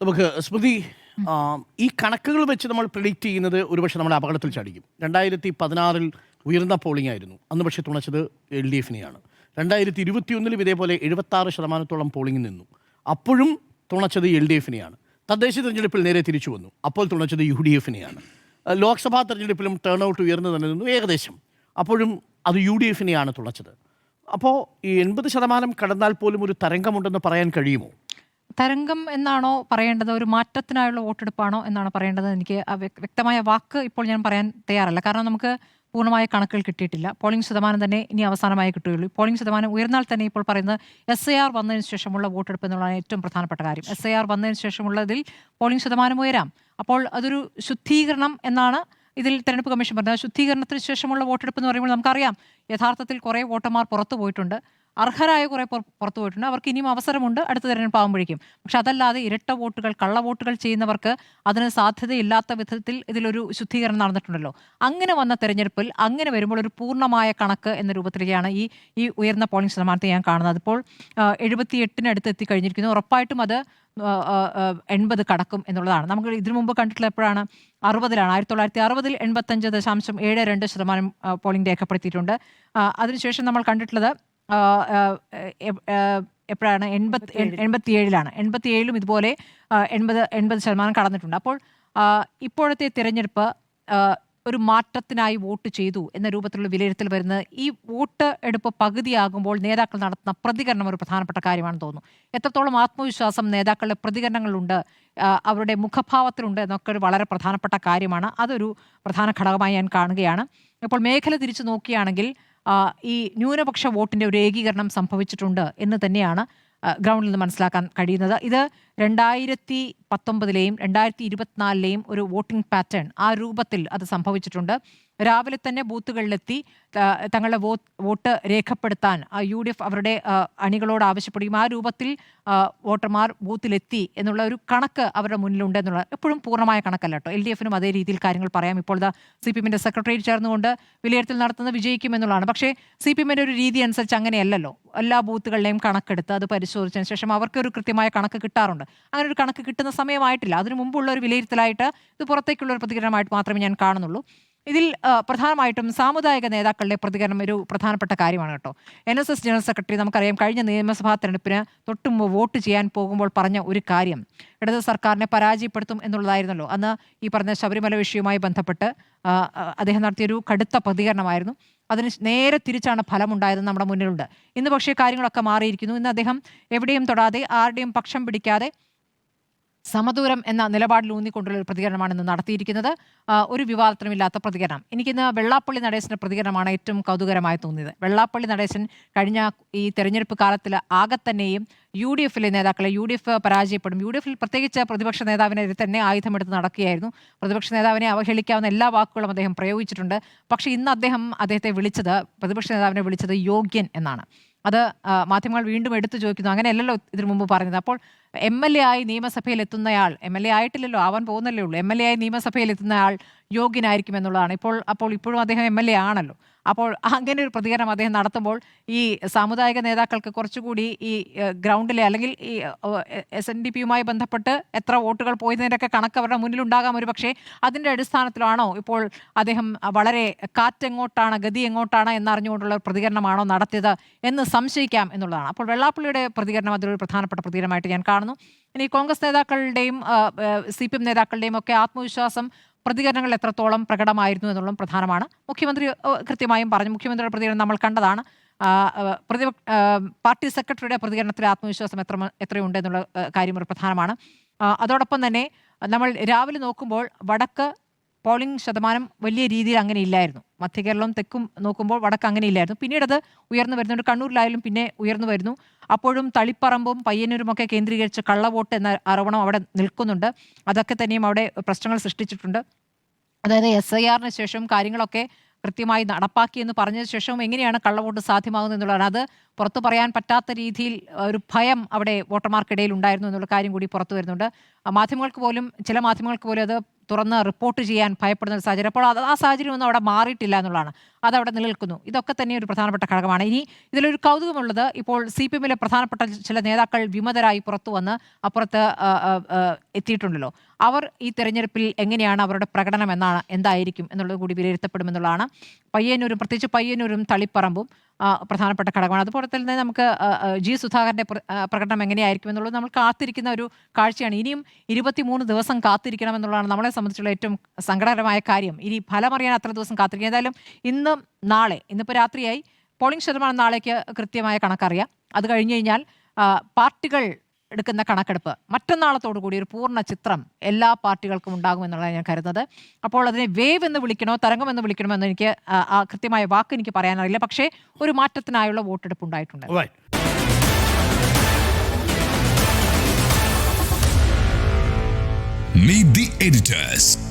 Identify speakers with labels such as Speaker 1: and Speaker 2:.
Speaker 1: നമുക്ക് സ്മൃതി, ഈ കണക്കുകൾ വെച്ച് നമ്മൾ പ്രിഡിക്റ്റ് ചെയ്യുന്നത് ഒരുപക്ഷെ നമ്മളെ അപകടത്തിൽ ചാടിക്കും. 2016 ഉയർന്ന പോളിംഗ് ആയിരുന്നു. അന്ന് പക്ഷേ തുണച്ചത് LDFനെയാണ്. 2021 ഇതേപോലെ 76% പോളിംഗ് നിന്നു. അപ്പോഴും തുണച്ചത് LDFനെയാണ്. തദ്ദേശ തെരഞ്ഞെടുപ്പിൽ നേരെ തിരിച്ചു വന്നു. അപ്പോൾ തുണച്ചത് UDFനെയാണ്. ലോക്സഭാ തെരഞ്ഞെടുപ്പിലും ടേൺ ഔട്ട് ഉയർന്നു തന്നെ നിന്നു ഏകദേശം. അപ്പോഴും അത് UDFനെയാണ് തുണച്ചത്. അപ്പോൾ ഈ 80% കടന്നാൽ പോലും ഒരു തരംഗമുണ്ടെന്ന് പറയാൻ കഴിയുമോ?
Speaker 2: തരംഗം എന്നാണോ പറയേണ്ടത്, ഒരു മാറ്റത്തിനായുള്ള വോട്ടെടുപ്പാണോ എന്നാണ് പറയേണ്ടത്? എനിക്ക് വ്യക്തമായ വാക്ക് ഇപ്പോൾ ഞാൻ പറയാൻ തയ്യാറല്ല. കാരണം നമുക്ക് പൂർണ്ണമായ കണക്കുകൾ കിട്ടിയിട്ടില്ല. പോളിംഗ് ശതമാനം തന്നെ ഇനി അവസാനമായി കിട്ടുകയുള്ളൂ. പോളിംഗ് ശതമാനം ഉയർന്നാൽ തന്നെ ഇപ്പോൾ പറയുന്നത് SIR വന്നതിന് ശേഷമുള്ള വോട്ടെടുപ്പ് എന്നുള്ളതാണ് ഏറ്റവും പ്രധാനപ്പെട്ട കാര്യം. SIR വന്നതിന് ശേഷമുള്ളതിൽ പോളിംഗ് ശതമാനം ഉയരാം. അപ്പോൾ അതൊരു ശുദ്ധീകരണം എന്നാണ് ഇതിൽ തെരഞ്ഞെടുപ്പ് കമ്മീഷൻ പറഞ്ഞത്. ശുദ്ധീകരണത്തിന് ശേഷമുള്ള വോട്ടെടുപ്പ് എന്ന് പറയുമ്പോൾ നമുക്കറിയാം, യഥാർത്ഥത്തിൽ കുറേ വോട്ടർമാർ പുറത്തു പോയിട്ടുണ്ട്, അർഹരായ കുറേ പുറത്തു പോയിട്ടുണ്ട്. അവർക്ക് ഇനിയും അവസരമുണ്ട് അടുത്ത തെരഞ്ഞെടുപ്പ് ആകുമ്പോഴേക്കും. പക്ഷെ അതല്ലാതെ ഇരട്ട വോട്ടുകൾ, കള്ള വോട്ടുകൾ ചെയ്യുന്നവർക്ക് അതിന് സാധ്യതയില്ലാത്ത വിധത്തിൽ ഇതിലൊരു ശുദ്ധീകരണം നടന്നിട്ടുണ്ടല്ലോ. അങ്ങനെ വന്ന തെരഞ്ഞെടുപ്പിൽ അങ്ങനെ വരുമ്പോൾ ഒരു പൂർണ്ണമായ കണക്ക് എന്ന രൂപത്തിലേക്കാണ് ഈ ഉയർന്ന പോളിംഗ് ശതമാനത്തെ ഞാൻ കാണുന്നത്. അതിപ്പോൾ 78 എത്തിക്കഴിഞ്ഞിരിക്കുന്നു. ഉറപ്പായിട്ടും അത് 80 കടക്കും എന്നുള്ളതാണ്. നമുക്ക് ഇതിനു മുമ്പ് കണ്ടിട്ടുള്ള എപ്പോഴാണ്? 60-ലാണ്. 1960-ൽ 85.72% പോളിംഗ് രേഖപ്പെടുത്തിയിട്ടുണ്ട്. അതിനുശേഷം നമ്മൾ കണ്ടിട്ടുള്ളത് എപ്പോഴാണ്? 87-ലാണ്. 87-ലും ഇതുപോലെ 80% കടന്നിട്ടുണ്ട്. അപ്പോൾ ഇപ്പോഴത്തെ തിരഞ്ഞെടുപ്പ് ഒരു മാറ്റത്തിനായി വോട്ട് ചെയ്തു എന്ന രൂപത്തിലുള്ള വിലയിരുത്തൽ വരുന്നത് ഈ വോട്ട് എടുപ്പ് പകുതിയാകുമ്പോൾ നേതാക്കൾ നടത്തുന്ന പ്രതികരണം ഒരു പ്രധാനപ്പെട്ട കാര്യമാണെന്ന് തോന്നുന്നു. എത്രത്തോളം ആത്മവിശ്വാസം നേതാക്കളുടെ പ്രതികരണങ്ങളുണ്ട്, അവരുടെ മുഖഭാവത്തിലുണ്ട് എന്നൊക്കെ ഒരു വളരെ പ്രധാനപ്പെട്ട കാര്യമാണ്. അതൊരു പ്രധാന ഘടകമായി ഞാൻ കാണുകയാണ്. ഇപ്പോൾ മേഖല തിരിച്ചു നോക്കുകയാണെങ്കിൽ ഈ ന്യൂനപക്ഷ വോട്ടിൻ്റെ ഒരു ഏകീകരണം സംഭവിച്ചിട്ടുണ്ട് എന്ന് തന്നെയാണ് ഗ്രൗണ്ടിൽ നിന്ന് മനസ്സിലാക്കാൻ കഴിയുന്നത്. ഇത് 2019-ലെയും 2024-ലെയും ഒരു വോട്ടിംഗ് പാറ്റേൺ, ആ രൂപത്തിൽ അത് സംഭവിച്ചിട്ടുണ്ട്. രാവിലെ തന്നെ ബൂത്തുകളിലെത്തി തങ്ങളുടെ വോട്ട് രേഖപ്പെടുത്താൻ UDF അവരുടെ അണികളോട് ആവശ്യപ്പെടുകയും ആ രൂപത്തിൽ വോട്ടർമാർ ബൂത്തിലെത്തി എന്നുള്ള ഒരു കണക്ക് അവരുടെ മുന്നിലുണ്ട് എന്നുള്ള എപ്പോഴും പൂർണ്ണമായ കണക്കല്ല കേട്ടോ. LDFനും അതേ രീതിയിൽ കാര്യങ്ങൾ പറയാം. ഇപ്പോൾ CPM-ന്റെ സെക്രട്ടേറിയറ്റ് ചേർന്നുകൊണ്ട് വിലയിരുത്തൽ നടത്തുന്നത് വിജയിക്കും എന്നുള്ളതാണ്. പക്ഷേ CPM-ന്റെ ഒരു രീതി അനുസരിച്ച് അങ്ങനെയല്ലല്ലോ. എല്ലാ ബൂത്തുകളിലെയും കണക്കെടുത്ത് അത് പരിശോധിച്ചതിന് ശേഷം അവർക്ക് ഒരു കൃത്യമായ കണക്ക് കിട്ടാറുണ്ട്. അങ്ങനെ ഒരു കണക്ക് കിട്ടുന്ന സമയമായിട്ടില്ല. അതിനു മുമ്പുള്ള ഒരു വിലയിരുത്തലായിട്ട് ഇത് പുറത്തേക്കുള്ള ഒരു പ്രതികരണമായിട്ട് മാത്രമേ ഞാൻ കാണുന്നുള്ളൂ. ഇതിൽ പ്രധാനമായിട്ടും സാമുദായിക നേതാക്കളുടെ പ്രതികരണം ഒരു പ്രധാനപ്പെട്ട കാര്യമാണ് കേട്ടോ. NSS ജനറൽ സെക്രട്ടറി നമുക്കറിയാം, കഴിഞ്ഞ നിയമസഭാ തെരഞ്ഞെടുപ്പിന് തൊട്ടുമുമ്പ് വോട്ട് ചെയ്യാൻ പോകുമ്പോൾ പറഞ്ഞ ഒരു കാര്യം ഇടത് സർക്കാരിനെ പരാജയപ്പെടുത്തും എന്നുള്ളതായിരുന്നല്ലോ. അന്ന് ഈ പറഞ്ഞ ശബരിമല വിഷയവുമായി ബന്ധപ്പെട്ട് അദ്ദേഹം നടത്തിയൊരു കടുത്ത പ്രതികരണമായിരുന്നു. അതിന് നേരെ തിരിച്ചാണ് ഫലമുണ്ടായതെന്ന് നമ്മുടെ മുന്നിലുണ്ട്. ഇന്ന് പക്ഷേ കാര്യങ്ങളൊക്കെ മാറിയിരിക്കുന്നു. ഇന്ന് അദ്ദേഹം എവിടെയും തൊടാതെ ആരുടെയും പക്ഷം പിടിക്കാതെ സമദൂരം എന്ന നിലപാടിൽ ഊന്നിക്കൊണ്ടുള്ള ഒരു പ്രതികരണമാണ് ഇന്ന് നടത്തിയിരിക്കുന്നത്. ഒരു വിവാദത്തിനുമില്ലാത്ത പ്രതികരണം. എനിക്കിന്ന് വെള്ളാപ്പള്ളി നടേശൻ്റെ പ്രതികരണമാണ് ഏറ്റവും കൗതുകരമായി തോന്നിയത്. വെള്ളാപ്പള്ളി നടേശൻ കഴിഞ്ഞ ഈ തെരഞ്ഞെടുപ്പ് കാലത്തിൽ ആകെ തന്നെയും UDFിലെ നേതാക്കളെ UDF പരാജയപ്പെടും, UDFിൽ പ്രത്യേകിച്ച് പ്രതിപക്ഷ നേതാവിനെ തന്നെ ആയുധമെടുത്ത് നടക്കുകയായിരുന്നു. പ്രതിപക്ഷ നേതാവിനെ അവഹേളിക്കാവുന്ന എല്ലാ വാക്കുകളും അദ്ദേഹം പ്രയോഗിച്ചിട്ടുണ്ട്. പക്ഷേ ഇന്ന് അദ്ദേഹത്തെ വിളിച്ചത്, പ്രതിപക്ഷ നേതാവിനെ വിളിച്ചത് യോഗ്യൻ എന്നാണ്. അത് മാധ്യമങ്ങൾ വീണ്ടും എടുത്തു ചോദിക്കുന്നു. അങ്ങനെയല്ലല്ലോ ഇതിനു മുമ്പ് പറഞ്ഞത്. അപ്പോൾ MLA ആയി നിയമസഭയിൽ എത്തുന്നയാൾ, MLA ആയിട്ടില്ലല്ലോ, ആവാൻ പോകുന്നല്ലേ ഉള്ളൂ, MLA ആയി നിയമസഭയിൽ എത്തുന്നയാൾ യോഗ്യനായിരിക്കും എന്നുള്ളതാണ്. ഇപ്പോഴും അദ്ദേഹം MLA ആണല്ലോ. അപ്പോൾ അങ്ങനെ ഒരു പ്രതികരണം അദ്ദേഹം നടത്തുമ്പോൾ ഈ സാമുദായിക നേതാക്കൾക്ക് കുറച്ചുകൂടി ഈ ഗ്രൗണ്ടിലെ അല്ലെങ്കിൽ ഈ SNDP-യുമായി ബന്ധപ്പെട്ട് എത്ര വോട്ടുകൾ പോയതിൻ്റെയൊക്കെ കണക്ക് അവരുടെ മുന്നിലുണ്ടാകാം ഒരു പക്ഷേ. അതിൻ്റെ അടിസ്ഥാനത്തിലാണോ ഇപ്പോൾ അദ്ദേഹം വളരെ കാറ്റെങ്ങോട്ടാണ്, ഗതി എങ്ങോട്ടാണ് എന്നറിഞ്ഞുകൊണ്ടുള്ള പ്രതികരണമാണോ നടത്തിയത് എന്ന് സംശയിക്കാം എന്നുള്ളതാണ്. അപ്പോൾ വെള്ളാപ്പള്ളിയുടെ പ്രതികരണം അതിലൊരു പ്രധാനപ്പെട്ട പ്രതികരണമായിട്ട് ഞാൻ കാണുന്നു. ഇനി കോൺഗ്രസ് നേതാക്കളുടെയും CPM നേതാക്കളുടെയും ഒക്കെ ആത്മവിശ്വാസം, പ്രതികരണങ്ങൾ എത്രത്തോളം പ്രകടമായിരുന്നു എന്നുള്ളതും പ്രധാനമാണ്. മുഖ്യമന്ത്രി കൃത്യമായും പറഞ്ഞു. മുഖ്യമന്ത്രിയുടെ പ്രതികരണം നമ്മൾ കണ്ടതാണ്. പാർട്ടി സെക്രട്ടറിയുടെ പ്രതികരണത്തിലെ ആത്മവിശ്വാസം എത്രയുണ്ട് എന്നുള്ള കാര്യം ഒരു പ്രധാനമാണ്. അതോടൊപ്പം തന്നെ നമ്മൾ രാവിലെ നോക്കുമ്പോൾ വടക്ക് പോളിംഗ് ശതമാനം വലിയ രീതിയിൽ അങ്ങനെ ഇല്ലായിരുന്നു. മധ്യകേരളവും തെക്കും നോക്കുമ്പോൾ വടക്ക് അങ്ങനെ ഇല്ലായിരുന്നു. പിന്നീട് അത് ഉയർന്നു വരുന്നുണ്ട്. കണ്ണൂരിലായാലും പിന്നെ ഉയർന്നു വരുന്നു. അപ്പോഴും തളിപ്പറമ്പും പയ്യന്നൂരുമൊക്കെ കേന്ദ്രീകരിച്ച് കള്ളവോട്ട് എന്ന ആരോപണം അവിടെ നിൽക്കുന്നുണ്ട്. അതൊക്കെ തന്നെയും അവിടെ പ്രശ്നങ്ങൾ സൃഷ്ടിച്ചിട്ടുണ്ട്. അതായത് SIR-ന് ശേഷം കാര്യങ്ങളൊക്കെ കൃത്യമായി നടപ്പാക്കി എന്ന് പറഞ്ഞതിന് ശേഷവും എങ്ങനെയാണ് കള്ളവോട്ട് സാധ്യമാകുന്നത് എന്നുള്ളതാണ്. അത് പുറത്തു പറയാൻ പറ്റാത്ത രീതിയിൽ ഒരു ഭയം അവിടെ വോട്ടർമാർക്കിടയിൽ ഉണ്ടായിരുന്നു എന്നുള്ള കാര്യം കൂടി പുറത്തു വരുന്നുണ്ട്. ചില മാധ്യമങ്ങൾക്ക് പോലും അത് തുറന്ന് റിപ്പോർട്ട് ചെയ്യാൻ ഭയപ്പെടുന്ന ഒരു സാഹചര്യം. അപ്പോൾ ആ സാഹചര്യം ഒന്നും അവിടെ മാറിയിട്ടില്ല എന്നുള്ളതാണ്. അതവിടെ നിലനിൽക്കുന്നു. ഇതൊക്കെ തന്നെ ഒരു പ്രധാനപ്പെട്ട ഘടകമാണ്. ഇനി ഇതിലൊരു കൗതുകമുള്ളത്, ഇപ്പോൾ CPM-ലെ പ്രധാനപ്പെട്ട ചില നേതാക്കൾ വിമതരായി പുറത്തു വന്ന് അപ്പുറത്ത് എത്തിയിട്ടുണ്ടല്ലോ. അവർ ഈ തെരഞ്ഞെടുപ്പിൽ എങ്ങനെയാണ് അവരുടെ പ്രകടനം എന്തായിരിക്കും എന്നുള്ളത് കൂടി വിലയിരുത്തപ്പെടുമെന്നുള്ളതാണ്. പയ്യന്നൂരും, പ്രത്യേകിച്ച് പയ്യന്നൂരും തളിപ്പറമ്പും പ്രധാനപ്പെട്ട ഘടകമാണ്. അതുപോലെ തന്നെ നമുക്ക് G. സുധാകരൻ്റെ പ്രകടനം എങ്ങനെയായിരിക്കും എന്നുള്ളത് നമ്മൾ കാത്തിരിക്കുന്ന ഒരു കാഴ്ചയാണ്. ഇനിയും 23 ദിവസം കാത്തിരിക്കണമെന്നുള്ളതാണ് നമ്മളെ സംബന്ധിച്ചുള്ള ഏറ്റവും സങ്കടകരമായ കാര്യം. ഇനി ഫലമറിയാൻ അത്ര ദിവസം കാത്തിരിക്കുക. ഏതായാലും ഇന്നിപ്പോൾ രാത്രിയായി, പോളിംഗ് ശതമാനം നാളേക്ക് കൃത്യമായ കണക്കറിയാം. അത് കഴിഞ്ഞ് കഴിഞ്ഞാൽ പാർട്ടികൾ എടുക്കുന്ന കണക്കെടുപ്പ് മറ്റന്നാളത്തോടു കൂടി ഒരു പൂർണ്ണ ചിത്രം എല്ലാ പാർട്ടികൾക്കും ഉണ്ടാകുമെന്നുള്ളതാണ് ഞാൻ കരുതുന്നത്. അപ്പോൾ അതിനെ വേവ് എന്ന് വിളിക്കണോ തരംഗം എന്ന് വിളിക്കണമോ എന്ന് എനിക്ക് ആ കൃത്യമായ വാക്ക് എനിക്ക് പറയാനറിയില്ല. പക്ഷേ ഒരു മാറ്റത്തിനായുള്ള വോട്ടെടുപ്പ് ഉണ്ടായിട്ടുണ്ട്.
Speaker 3: Meet the editors.